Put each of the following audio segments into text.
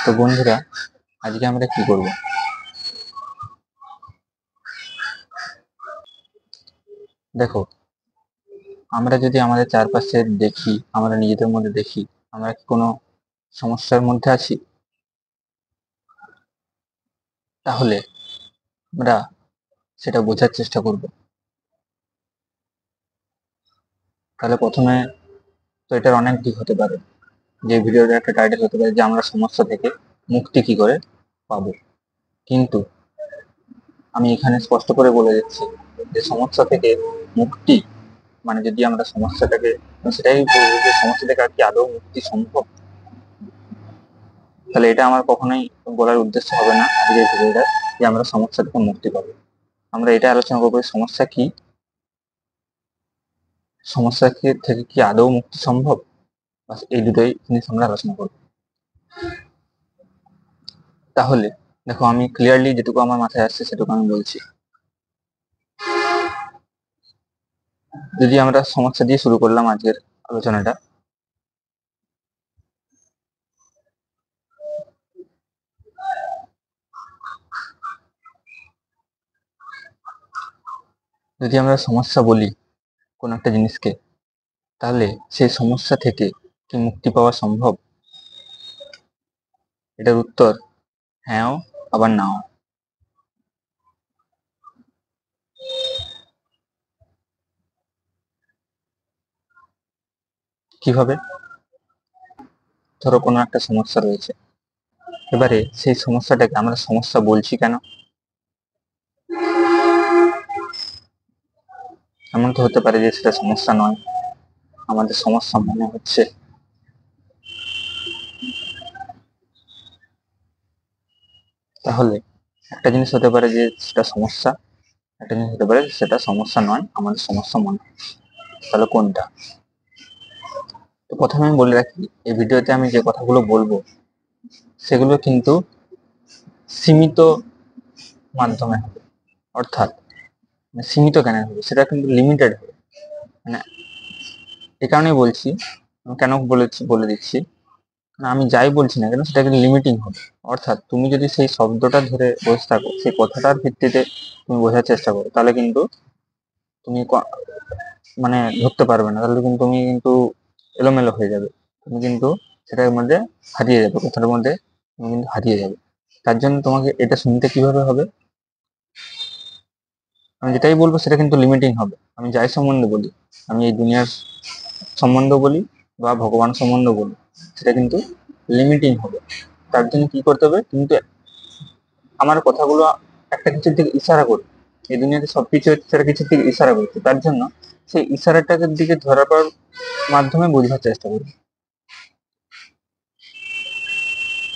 তো বন্ধুরা, আজকে আমরা কি করব? দেখো, আমরা যদি আমাদের চারপাশে দেখি, আমরা নিজেদের মধ্যে দেখি, আমরা কি কোনো সমস্যার মধ্যে আছি? তাহলে আমরা সেটা বোঝার চেষ্টা করব। তাহলে প্রথমে তো এটার অনেক দিক হতে পারে। যে ভিডিওর একটা টাইটেল হতে পারে যে আমরা সমস্যা থেকে মুক্তি কি করে পাবো। কিন্তু আমি এখানে স্পষ্ট করে বলে দিচ্ছি যে সমস্যা থেকে মুক্তি মানে যদি আমরা সমস্যাটাকে, সেটাই বলবো যে সমস্যা থেকে আর কি আদৌ মুক্তি সম্ভব। তাহলে এটা আমার কখনোই বলার উদ্দেশ্য হবে না আজকের ভিডিওটা যে আমরা সমস্যা থেকে মুক্তি পাবো। আমরা এটা আলোচনা করবো সমস্যা কি, সমস্যা থেকে কি আদৌ মুক্তি সম্ভব, বাস এই দুটোই জিনিস আমরা আলোচনা করবো। তাহলে দেখো, আমি ক্লিয়ারলি যেটুকু আমার মাথায় আসছে সেটুকু আমি বলছি। যদি আমরা সমস্যা দিয়ে শুরু করলাম আজকের আলোচনাটা, যদি আমরা সমস্যা বলি কোন একটা জিনিসকে, তাহলে সেই সমস্যা থেকে কি মুক্তি পাওয়া সম্ভব? এটার উত্তর হ্যাঁও আবার নাও। কিভাবে? ধরো কোনো একটা সমস্যা রয়েছে, এবারে সেই সমস্যাটাকে আমরা সমস্যা বলছি কেন? এমন তো হতে পারে যে সেটা সমস্যা নয়, আমাদের সমস্যা মনে হচ্ছে। তাহলে একটা জিনিস হতে পারে যে সেটা সমস্যা, একটা জিনিস হতে পারে সেটা সমস্যা নয়, আমাদের সমস্যা মনে হচ্ছে। তাহলে কোনটা? তো প্রথমে আমি বলে রাখি, এই ভিডিওতে আমি যে কথাগুলো বলবো সেগুলো কিন্তু সীমিত মাধ্যমে হবে। অর্থাৎ সীমিত জ্ঞানের হবে, সেটা কিন্তু লিমিটেড হবে। মানে এই কারণেই বলছি, আমি কেন বলেছি বলে দিচ্ছি, আমি যাই বলছি না কেন সেটা কিন্তু লিমিটিং হবে। অর্থাৎ তুমি যদি সেই শব্দটা ধরে বসে থাকো, সেই কথাটার ভিত্তিতে তুমি বোঝার চেষ্টা করো, তাহলে কিন্তু তুমি মানে ধরতে পারবে না, তাহলে কিন্তু তুমি কিন্তু এলোমেলো হয়ে যাবে, তুমি কিন্তু সেটার মধ্যে হারিয়ে যাবে, কথাটার মধ্যে তুমি কিন্তু হারিয়ে যাবে। তার জন্য তোমাকে এটা শুনতে কিভাবে হবে, আমি যেটাই বলবো সেটা কিন্তু লিমিটিং হবে। আমি যাই সম্বন্ধে বলি, আমি এই দুনিয়ার সম্বন্ধ বলি বা ভগবান সম্বন্ধ বলি, সেটা কিন্তু লিমিটিং হবে। তার জন্য কি করতে হবে, কিন্তু আমার কথাগুলো একটা কিছুর দিকে ইশারা করি, এই দুনিয়াতে সবকিছু হচ্ছে সেটা কিছুর দিকে ইশারা করছে, তার জন্য সেই ইশারাটাকে দিকে ধরার পর মাধ্যমে বোঝার চেষ্টা করি।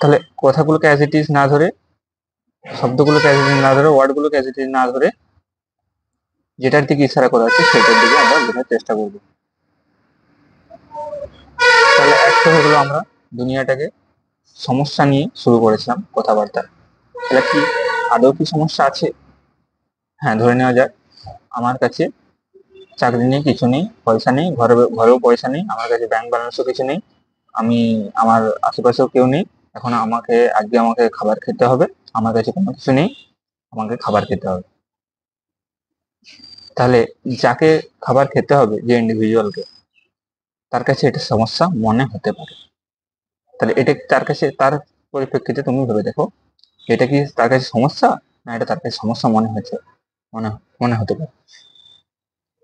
তাহলে কথাগুলোকে অ্যাজ ইট ইজ না ধরে, শব্দগুলোকে অ্যাজ ইট ইজ না ধরে, ওয়ার্ডগুলোকে অ্যাজ ইট ইজ না ধরে, যেটার দিকে ইশারা করা হচ্ছে সেটার দিকে আমরা বোঝার চেষ্টা করব। তাহলে একটা হয়ে গেলো, আমরা দুনিয়াটাকে সমস্যা নিয়ে শুরু করেছিলাম কথাবার্তা। তাহলে কি আদৌ কি সমস্যা আছে? হ্যাঁ, ধরে নেওয়া যাক আমার কাছে চাকরি নেই, কিছু নেই, পয়সা নেই, ঘরেও পয়সা নেই, আমার কাছে ব্যাংক ব্যালেন্সও কিছু নেই, আমি আমার আশেপাশেও কেউ নেই। এখন আজকে আমাকে খাবার খেতে হবে, আমার কাছে কোনো কিছু নেই, আমাকে খাবার খেতে হবে। তাহলে যাকে খাবার খেতে হবে, যে ইন্ডিভিজুয়ালকে, তার কাছে এটা সমস্যা মনে হতে পারে। তাহলে এটা তার কাছে, তার পরিপ্রেক্ষিতে তুমি ভেবে দেখো, এটা কি তার কাছে সমস্যা, না এটা তার কাছে সমস্যা মনে হচ্ছে, মনে মনে হতে পারে।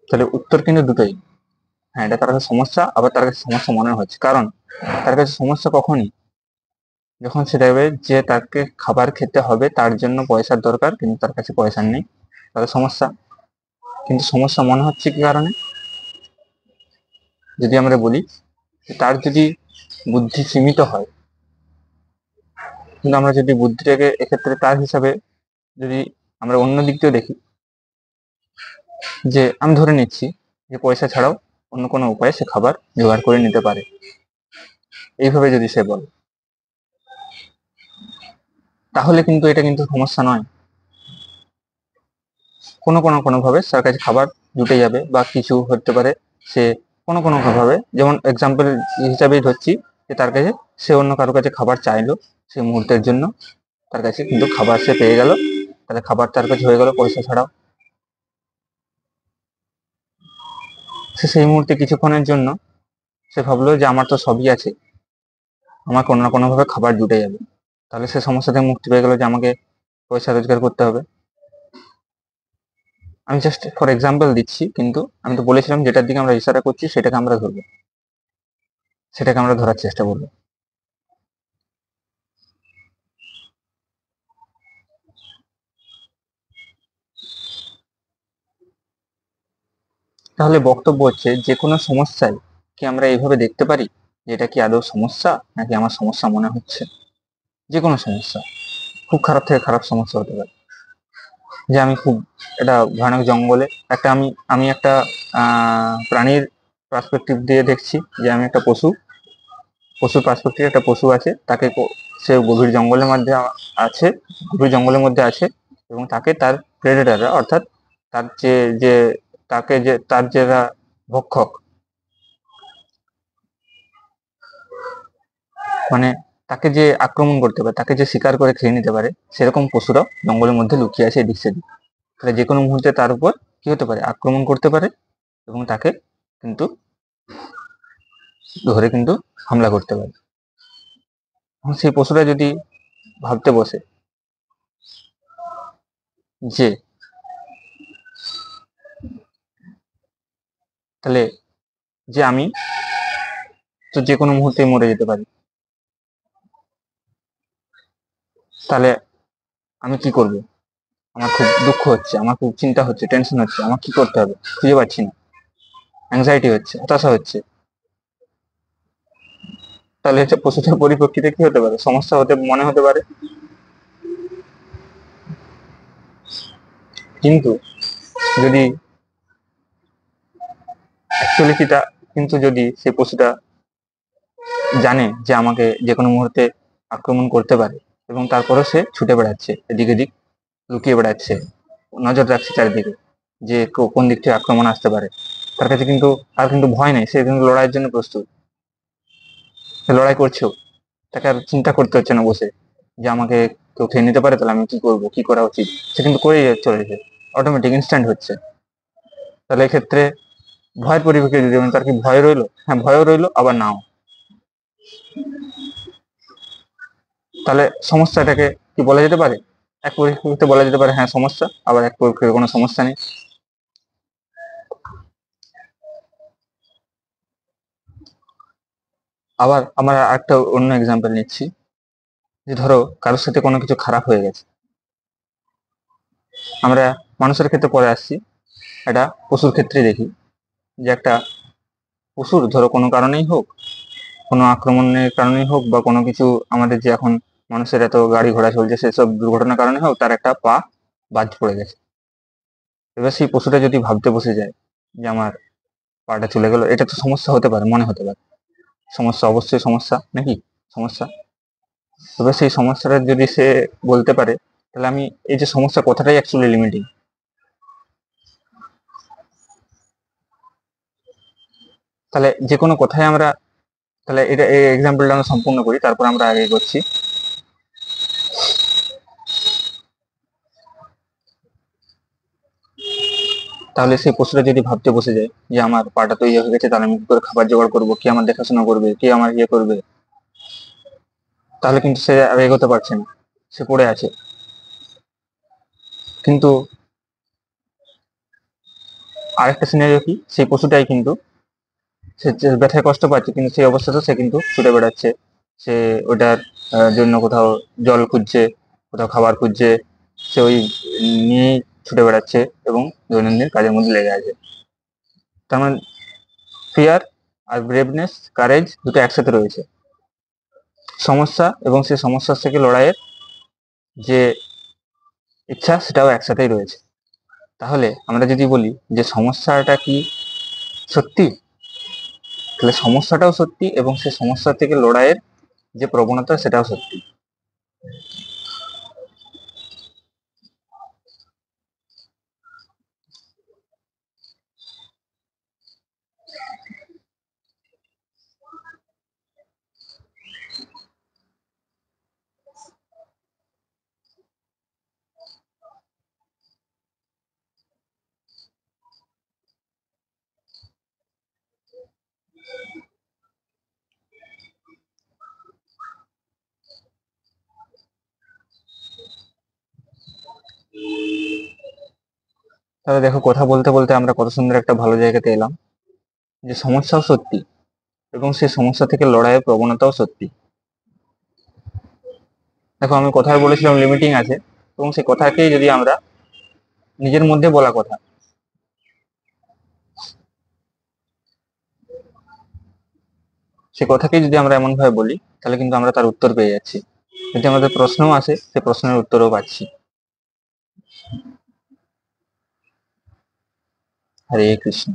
তাহলে উত্তর কিন্তু দুটোই, হ্যাঁ এটা তার কাছে সমস্যা, আবার তার কাছে সমস্যা মনে হচ্ছে। কারণ তার কাছে সমস্যা কখনই, যখন সে দেখবে যে তাকে খাবার খেতে হবে, তার জন্য পয়সার দরকার, কিন্তু তার কাছে পয়সা নেই, তাহলে সমস্যা। কিন্তু সমস্যা মনে হচ্ছে কি কারণে? যদি আমরা বলি তার যদি বুদ্ধি সীমিত হয়, কিন্তু আমরা যদি বুদ্ধিটাকে এক্ষেত্রে তার হিসাবে যদি আমরা অন্য দিক দিয়ে দেখি, যে আমি ধরে নিচ্ছি যে পয়সা ছাড়াও অন্য কোনো উপায়ে সে খাবার জোগাড় করে নিতে পারে, এইভাবে যদি সে বলে, তাহলে কিন্তু এটা কিন্তু সমস্যা নয়। কোনো ভাবে তার কাছে খাবার জুটে যাবে, বা কিছু হতে পারে সে কোনো ভাবে, যেমন এক্সাম্পল হিসাবেই ধরছি যে তার কাছে, সে অন্য কারো কাছে খাবার চাইলো, সেই মুহূর্তের জন্য তার কাছে কিন্তু খাবার সে পেয়ে গেল, তাহলে খাবার তার কাছে হয়ে গেল পয়সা ছাড়াও। সে সেই মুহূর্তে কিছুক্ষণের জন্য সে ভাবলো যে আমার তো সবই আছে, আমার কোনো না কোনোভাবে খাবার জুটে যাবে, তাহলে সে সমস্যা থেকে মুক্তি পেয়ে গেল যে আমাকে পয়সা রোজগার করতে হবে। আমি জাস্ট ফর এক্সাম্পল দিচ্ছি, কিন্তু আমি তো বলেছিলাম যেটার দিকে আমরা ইশারা করছি সেটাকে আমরা ধরবো, সেটাকে আমরা ধরার চেষ্টা করবো। তাহলে বক্তব্য হচ্ছে যে কোনো সমস্যায় কি আমরা এইভাবে দেখতে পারি যে এটা কি আদৌ সমস্যা নাকি আমার সমস্যা মনে হচ্ছে। যে কোনো সমস্যা, খুব খারাপ থেকে খারাপ সমস্যা হতে পারে, যে আমি খুব একটা ভয়ানক জঙ্গলে একটা আমি আমি একটা প্রাণীর পার্সপেক্টিভ দিয়ে দেখছি, যে আমি একটা পশুর পার্সপেক্টিভ, একটা পশু আছে, তাকে সে গভীর জঙ্গলের মধ্যে আছে, গভীর জঙ্গলের মধ্যে আছে, এবং তাকে তার প্রেডেটাররা, অর্থাৎ তার যে যে তাকে যে তার যারা ভক্ষক, মানে তাকে যে আক্রমণ করতে পারে, তাকে যে শিকার করে খেয়ে নিতে পারে, সেরকম পশুরাও জঙ্গলের মধ্যে লুকিয়ে আছে এদিক সেদিক। তাহলে যে কোনো মুহূর্তে তার উপর কি হতে পারে, আক্রমণ করতে পারে, এবং তাকে কিন্তু ধরে কিন্তু হামলা করতে পারে। এখন সেই পশুরা যদি ভাবতে বসে যে তাহলে যে আমি তো যে কোনো মুহূর্তেই মরে যেতে পারি, তাহলে আমি কি করব, আমার খুব দুঃখ হচ্ছে, আমার খুব চিন্তা হচ্ছে, টেনশন হচ্ছে, আমার কি করতে হবে খুঁজে পাচ্ছি না, অ্যাংজাইটি হচ্ছে, হতাশা হচ্ছে, তাহলে হচ্ছে পশুটার পরিপ্রেক্ষিতে কি হতে পারে, সমস্যা হতে মনে হতে পারে। কিন্তু যদি অ্যাকচুয়ালি কিটা কিন্তু যদি সেই পশুটা জানে যে আমাকে যে কোনো মুহূর্তে আক্রমণ করতে পারে, এবং তারপরেও সে ছুটে বেড়াচ্ছে এদিক এদিক, লুকিয়ে বেড়াচ্ছে, নজর রাখছে চারিদিকে যে কোন দিক থেকে আক্রমণ আসতে পারে, তার কাছে কিন্তু আর কিন্তু ভয় নেই, সে কিন্তু লড়াইয়ের জন্য প্রস্তুত, সে লড়াই করছেও, তাকে আর চিন্তা করতে হচ্ছে না বসে যে আমাকে কেউ খেয়ে নিতে পারে, তাহলে আমি কি করবো, কি করা উচিত, সে কিন্তু করেই চলেছে, অটোমেটিক ইনস্ট্যান্ট হচ্ছে। তাহলে এক্ষেত্রে ভয়ের পরিপ্রেক্ষিতে যদি তার কি ভয় রইলো, হ্যাঁ ভয়ও রইলো, আবার নাও, তাহলে সমস্যাটাকে কি বলা যেতে পারে, এক পরিপ্রেক্ষিতে বলা যেতে পারে হ্যাঁ সমস্যা, আবার এক পরিপ্রেক্ষিতে কোনো সমস্যা নেই। আবার আমরা একটা অন্য এক্সাম্পল নিচ্ছি, যে ধরো কারোর সাথে কোনো কিছু খারাপ হয়ে গেছে, আমরা মানুষের ক্ষেত্রে পরে আসছি, একটা পশুর ক্ষেত্রে দেখি যে একটা পশুর ধরো কোনো কারণেই হোক, কোনো আক্রমণের কারণেই হোক, বা কোনো কিছু আমাদের যে এখন মানুষের এত গাড়ি ঘোড়া চলছে সেসব দুর্ঘটনার কারণে হোক, তার একটা পা বাদ পড়ে গেছে। এবার সেই পশুটা যদি ভাবতে বসে যায় যে আমার পাটা চলে গেল, এটা তো সমস্যা হতে পারে, মনে হতে পারে সমস্যা, অবশ্যই সমস্যা নাকি, সমস্যা। তবে সেই সমস্যাটা যদি সে বলতে পারে, তাহলে আমি এই যে সমস্যা কথাটাই অ্যাকচুয়ালি লিমিটিং। তাহলে যে কোনো কথাই আমরা, তাহলে এটা এই এক্সাম্পলটা আমরা সম্পূর্ণ করি, তারপর আমরা আগে করছি। তাহলে সেই পশুটা যদি ভাবতে বসে যায় যে আমার পাটা তো ইয়ে হয়ে গেছে, তাহলে আমি কি করে খাবার জোগাড় করবো, কে আমার দেখাশোনা করবে, কে আমার ইয়ে করবে, তাহলে কিন্তু সে আর এগোতে পারছে না, সে পড়ে আছে। কিন্তু আরেকটা সিনারিও কি, সেই পশুটাই কিন্তু সে যে ব্যথায় কষ্ট পাচ্ছে, কিন্তু সেই অবস্থাতেও সে কিন্তু ছুটে বেড়াচ্ছে, সে ওটার জন্য কোথাও জল খুঁজছে, কোথাও খাবার খুঁজছে, সে ওই নিয়েই ছুটে বেড়াচ্ছে এবং দৈনন্দিন কাজের মধ্যে লেগে আছে। তার মানে ফিয়ার আর ব্রেভনেস, কারেজ দুটো একসাথে রয়েছে, সমস্যা এবং সেই সমস্যার থেকে লড়াইয়ের যে ইচ্ছা সেটাও একসাথেই রয়েছে। তাহলে আমরা যদি বলি যে সমস্যাটা কি সত্যি, তাহলে সমস্যাটাও সত্যি এবং সেই সমস্যা থেকে লড়াইয়ের যে প্রবণতা সেটাও সত্যি। তাহলে দেখো, কথা বলতে বলতে আমরা কত সুন্দর একটা ভালো জায়গাতে এলাম, যে সমস্যাও সত্যি এবং সেই সমস্যা থেকে লড়াইয়ের প্রবণতাও সত্যি। দেখো, আমি কথায় বলেছিলাম লিমিটিং আছে, এবং সেই কথাকেই যদি আমরা নিজের মধ্যে বলা কথা, সে কথাকেই যদি আমরা এমন ভাবে বলি, তাহলে কিন্তু আমরা তার উত্তর পেয়ে যাচ্ছি। যদি আমাদের প্রশ্নও আসে, সে প্রশ্নের উত্তরও পাচ্ছি। হরে কৃষ্ণ।